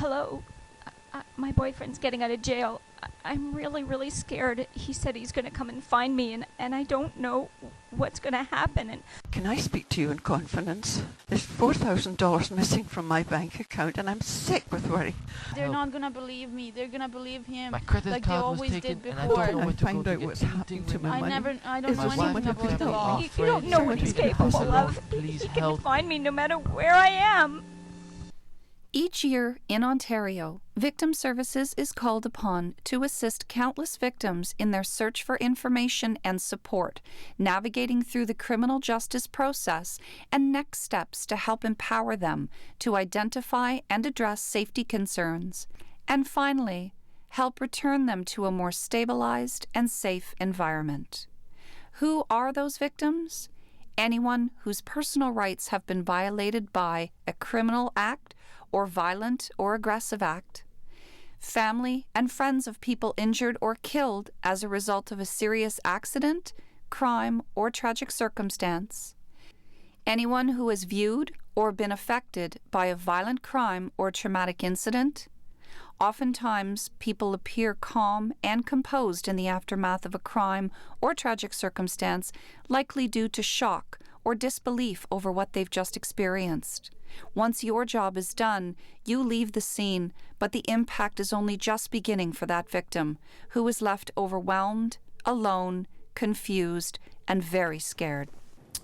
Hello. My boyfriend's getting out of jail. I'm really, really scared. He said he's going to come and find me, and I don't know what's going to happen. And Can I speak to you in confidence? There's $4,000 missing from my bank account, and I'm sick with worry. They're not gonna believe me. They're gonna believe him, My credit like they card was always taken, did and I before. don't know I where to find go out to get what's anything happened to when my I money. don't Is know there someone anything to about the tell law. me? you don't know what he's capable of. He can find me no matter where I am. Each year in Ontario, Victim Services is called upon to assist countless victims in their search for information and support, navigating through the criminal justice process and next steps to help empower them to identify and address safety concerns, and finally, help return them to a more stabilized and safe environment. Who are those victims? Anyone whose personal rights have been violated by a criminal act or violent or aggressive act, family and friends of people injured or killed as a result of a serious accident, crime, or tragic circumstance, anyone who has viewed or been affected by a violent crime or traumatic incident. Oftentimes, people appear calm and composed in the aftermath of a crime or tragic circumstance, likely due to shock or disbelief over what they've just experienced. Once your job is done, you leave the scene, but the impact is only just beginning for that victim, who is left overwhelmed, alone, confused, and very scared.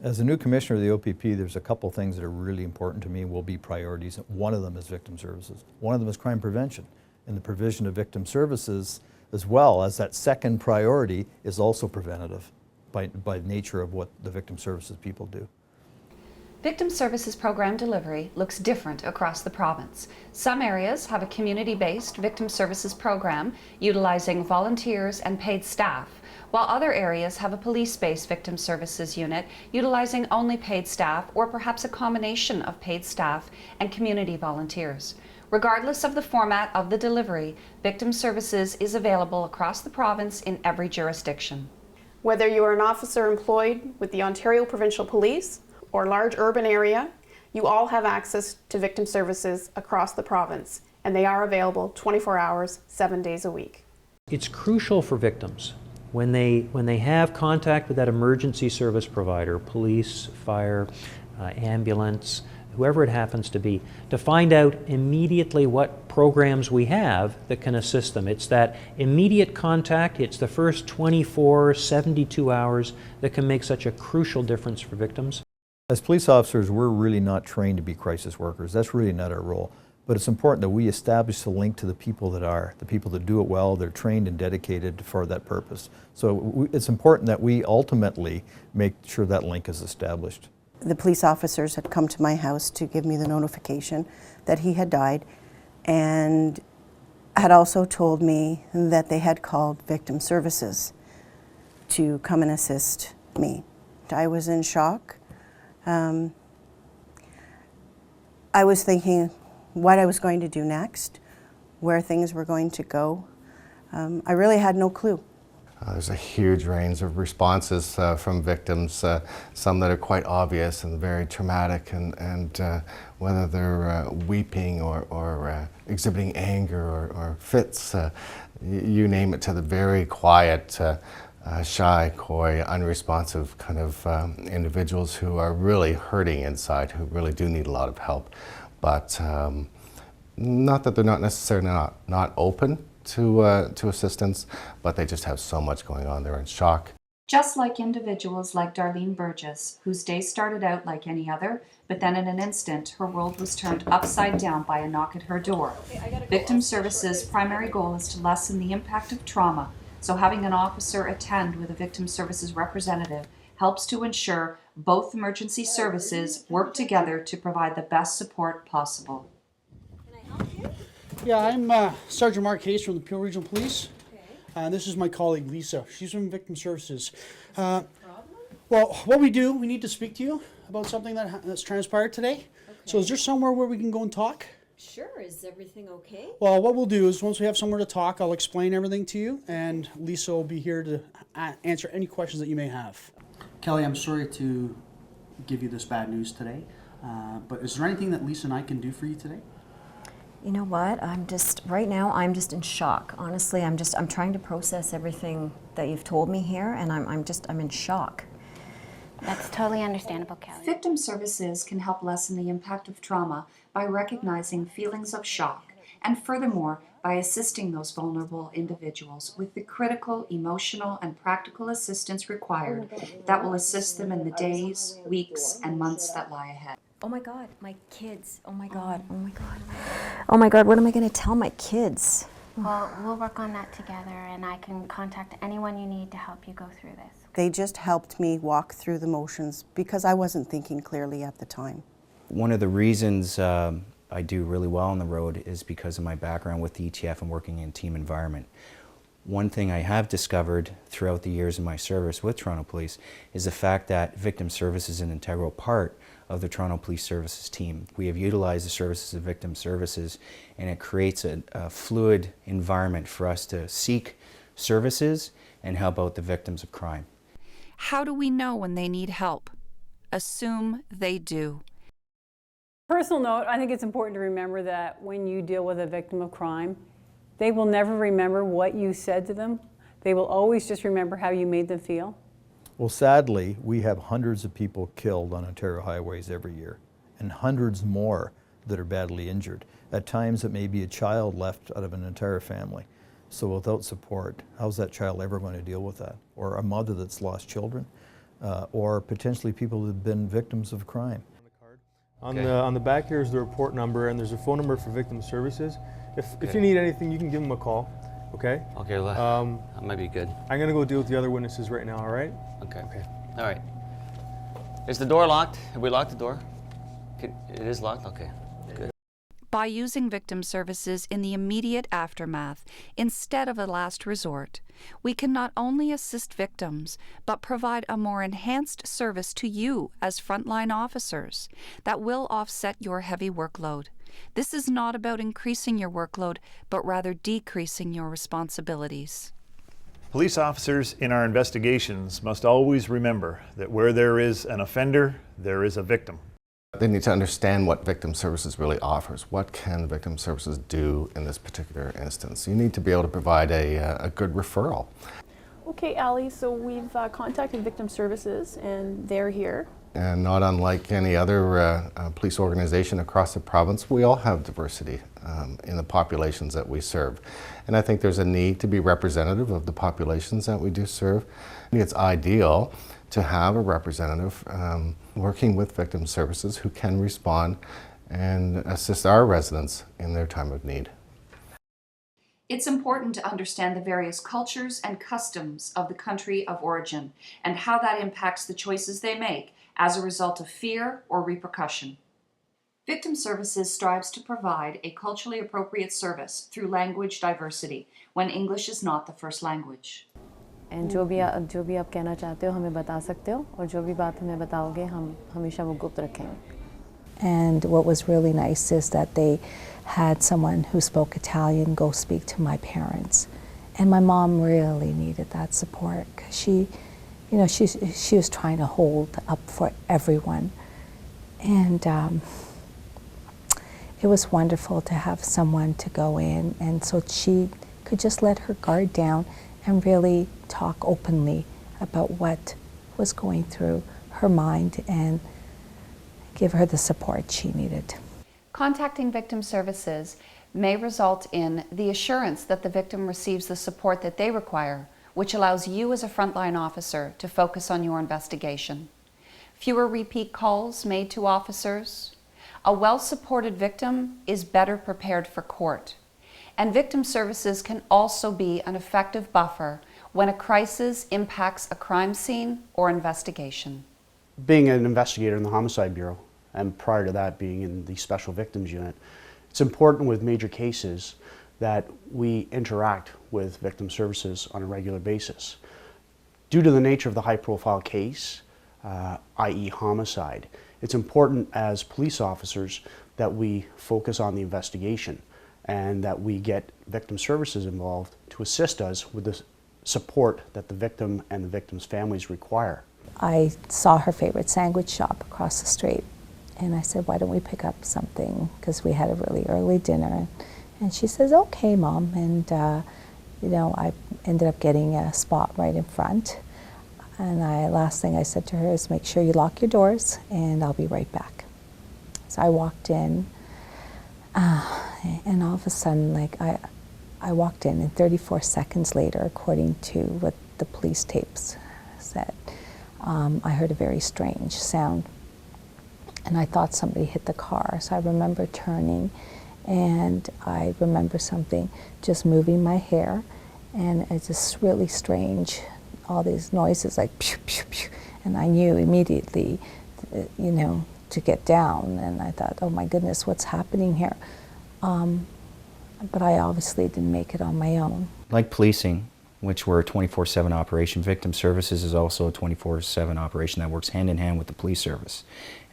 As a new commissioner of the OPP, there's a couple things that are really important to me, will be priorities. One of them is victim services. One of them is crime prevention. And the provision of victim services, as well as that second priority, is also preventative by nature of what the victim services people do. Victim Services Program delivery looks different across the province. Some areas have a community-based victim services program utilizing volunteers and paid staff, while other areas have a police-based victim services unit utilizing only paid staff or perhaps a combination of paid staff and community volunteers. Regardless of the format of the delivery, victim services is available across the province in every jurisdiction. Whether you are an officer employed with the Ontario Provincial Police or large urban area, you all have access to victim services across the province, and they are available 24 hours, 7 days a week. It's crucial for victims when they have contact with that emergency service provider, police, fire, ambulance, whoever it happens to be, to find out immediately what programs we have that can assist them. It's that immediate contact, it's the first 24, 72 hours that can make such a crucial difference for victims. As police officers, we're really not trained to be crisis workers. That's really not our role. But it's important that we establish the link to the people that are, the people that do it well, they're trained and dedicated for that purpose. So it's important that we ultimately make sure that link is established. The police officers had come to my house to give me the notification that he had died, and had also told me that they had called victim services to come and assist me. I was in shock. I was thinking what I was going to do next, where things were going to go. I really had no clue. There's a huge range of responses from victims, some that are quite obvious and very traumatic, and whether they're weeping or exhibiting anger or fits, you name it, to the very quiet, shy, coy, unresponsive kind of individuals who are really hurting inside, who really do need a lot of help. But not that they're not necessarily not open to assistance, but they just have so much going on. They're in shock. Just like individuals like Darlene Burgess, whose day started out like any other, but then in an instant, her world was turned upside down by a knock at her door. Victim Services' primary goal is to lessen the impact of trauma, so having an officer attend with a Victim Services representative helps to ensure both emergency services work together to provide the best support possible. Yeah, I'm Sergeant Mark Hayes from the Peel Regional Police. And this is my colleague Lisa. She's from Victim Services. Well, what we do, we need to speak to you about something that's transpired today. Okay. So is there somewhere where we can go and talk? Sure. Is everything okay? Well, what we'll do is once we have somewhere to talk, I'll explain everything to you, and Lisa will be here to answer any questions that you may have. Kelly, I'm sorry to give you this bad news today, but is there anything that Lisa and I can do for you today? You know what? Right now, I'm just in shock. Honestly, I'm trying to process everything that you've told me here, and I'm in shock. That's totally understandable, Kelly. Victim services can help lessen the impact of trauma by recognizing feelings of shock, and furthermore, by assisting those vulnerable individuals with the critical emotional and practical assistance required that will assist them in the days, weeks, and months that lie ahead. Oh my God, my kids. Oh my God, oh my God. Oh my God, what am I going to tell my kids? Well, we'll work on that together, and I can contact anyone you need to help you go through this. They just helped me walk through the motions because I wasn't thinking clearly at the time. One of the reasons I do really well on the road is because of my background with the ETF and working in team environment. One thing I have discovered throughout the years of my service with Toronto Police is the fact that victim service is an integral part of the Toronto Police Services team. We have utilized the services of victim services, and it creates a fluid environment for us to seek services and help out the victims of crime. How do we know when they need help? Assume they do. Personal note, I think it's important to remember that when you deal with a victim of crime, they will never remember what you said to them. They will always just remember how you made them feel. Well, sadly, we have hundreds of people killed on Ontario highways every year, and hundreds more that are badly injured. At times, it may be a child left out of an entire family. So without support, how's that child ever going to deal with that? Or a mother that's lost children, or potentially people that have been victims of crime. On the back here is the report number, and there's a phone number for victim services. If you need anything, you can give them a call. Okay? Okay, that might be good. I'm going to go deal with the other witnesses right now, all right? Okay. All right. Is the door locked? Have we locked the door? It is locked? Okay, good. By using victim services in the immediate aftermath instead of a last resort, we can not only assist victims, but provide a more enhanced service to you as frontline officers that will offset your heavy workload. This is not about increasing your workload, but rather decreasing your responsibilities. Police officers in our investigations must always remember that where there is an offender, there is a victim. They need to understand what victim services really offers. What can victim services do in this particular instance? You need to be able to provide a good referral. Okay, Ali, so we've contacted victim services and they're here. And not unlike any other police organization across the province, we all have diversity in the populations that we serve. And I think there's a need to be representative of the populations that we do serve. I think it's ideal to have a representative working with victim services who can respond and assist our residents in their time of need. It's important to understand the various cultures and customs of the country of origin and how that impacts the choices they make as a result of fear or repercussion. Victim Services strives to provide a culturally appropriate service through language diversity when English is not the first language. And जो भी आप कहना चाहते हो हमें बता सकते हो और जो भी बात हमें बताओगे हम हमेशा वो गुप्त रखेंगे. And what was really nice is that they had someone who spoke Italian go speak to my parents. And my mom really needed that support because she was trying to hold up for everyone. And it was wonderful to have someone to go in, and so she could just let her guard down and really talk openly about what was going through her mind and give her the support she needed. Contacting victim services may result in the assurance that the victim receives the support that they require, which allows you as a frontline officer to focus on your investigation. Fewer repeat calls made to officers. A well-supported victim is better prepared for court. And victim services can also be an effective buffer when a crisis impacts a crime scene or investigation. Being an investigator in the Homicide Bureau, and prior to that being in the Special Victims Unit, it's important with major cases that we interact with victim services on a regular basis. Due to the nature of the high-profile case, i.e. homicide, it's important as police officers that we focus on the investigation and that we get victim services involved to assist us with the support that the victim and the victim's families require. I saw her favorite sandwich shop across the street, And I said, why don't we pick up something? Because we had a really early dinner. And she says, okay, Mom. And, you know, I ended up getting a spot right in front. And last thing I said to her is, make sure you lock your doors, and I'll be right back. So I walked in, and all of a sudden, like, I walked in, and 34 seconds later, according to what the police tapes said, I heard a very strange sound. And I thought somebody hit the car. So I remember turning, and I remember something just moving my hair, and it's just really strange, all these noises like pew, pew, pew. And I knew immediately, you know, to get down, and I thought, oh my goodness, what's happening here? But I obviously didn't make it on my own. Like policing, which we're a 24/7 operation, Victim Services is also a 24/7 operation that works hand in hand with the police service.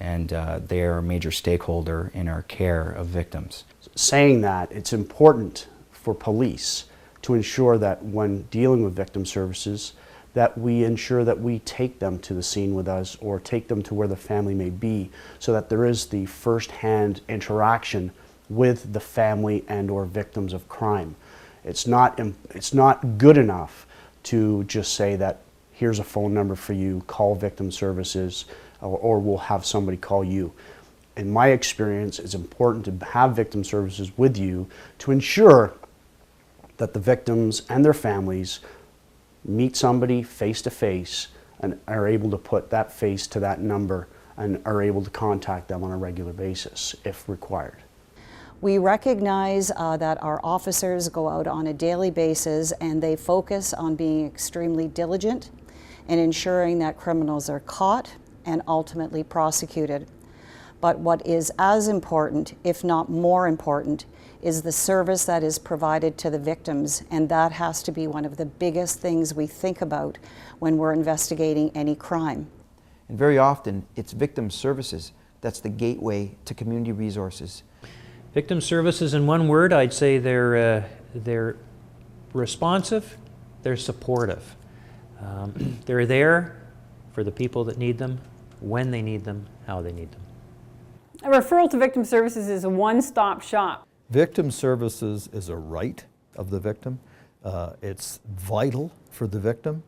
And they are a major stakeholder in our care of victims. Saying that, it's important for police to ensure that when dealing with victim services, that we ensure that we take them to the scene with us or take them to where the family may be, so that there is the first-hand interaction with the family and or victims of crime. It's not good enough to just say that here's a phone number for you, call Victim Services, or we'll have somebody call you. In my experience, it's important to have Victim Services with you to ensure that the victims and their families meet somebody face to face and are able to put that face to that number and are able to contact them on a regular basis if required. We recognize that our officers go out on a daily basis and they focus on being extremely diligent and ensuring that criminals are caught and ultimately prosecuted. But what is as important, if not more important, is the service that is provided to the victims, and that has to be one of the biggest things we think about when we're investigating any crime. And very often, it's Victim Services that's the gateway to community resources. Victim Services, in one word, I'd say they're responsive, they're supportive. They're there for the people that need them, when they need them, how they need them. A referral to Victim Services is a one-stop shop. Victim Services is a right of the victim. It's vital for the victim.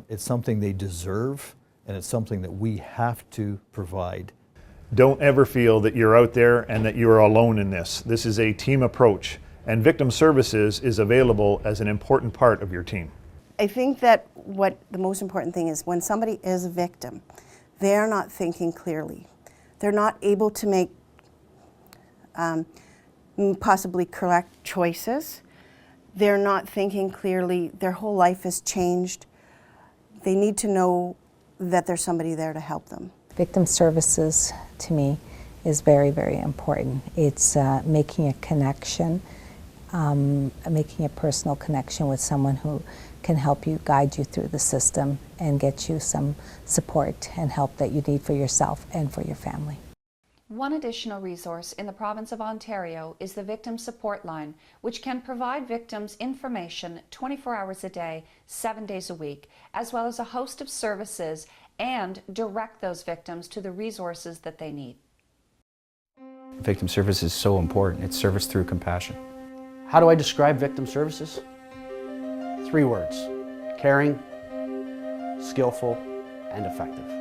It's something they deserve, and it's something that we have to provide. Don't ever feel that you're out there and that you are alone in this. This is a team approach, and Victim Services is available as an important part of your team. I think that what the most important thing is, when somebody is a victim, they're not thinking clearly. They're not able to make possibly correct choices. They're not thinking clearly. Their whole life has changed. They need to know that there's somebody there to help them. Victim Services, to me, is very, very important. It's making a connection, making a personal connection with someone who can help you, guide you through the system, and get you some support and help that you need for yourself and for your family. One additional resource in the province of Ontario is the Victim Support Line, which can provide victims information 24 hours a day, 7 days a week, as well as a host of services, and direct those victims to the resources that they need. Victim Services is so important. It's service through compassion. How do I describe Victim Services? 3 words: caring, skillful, and effective.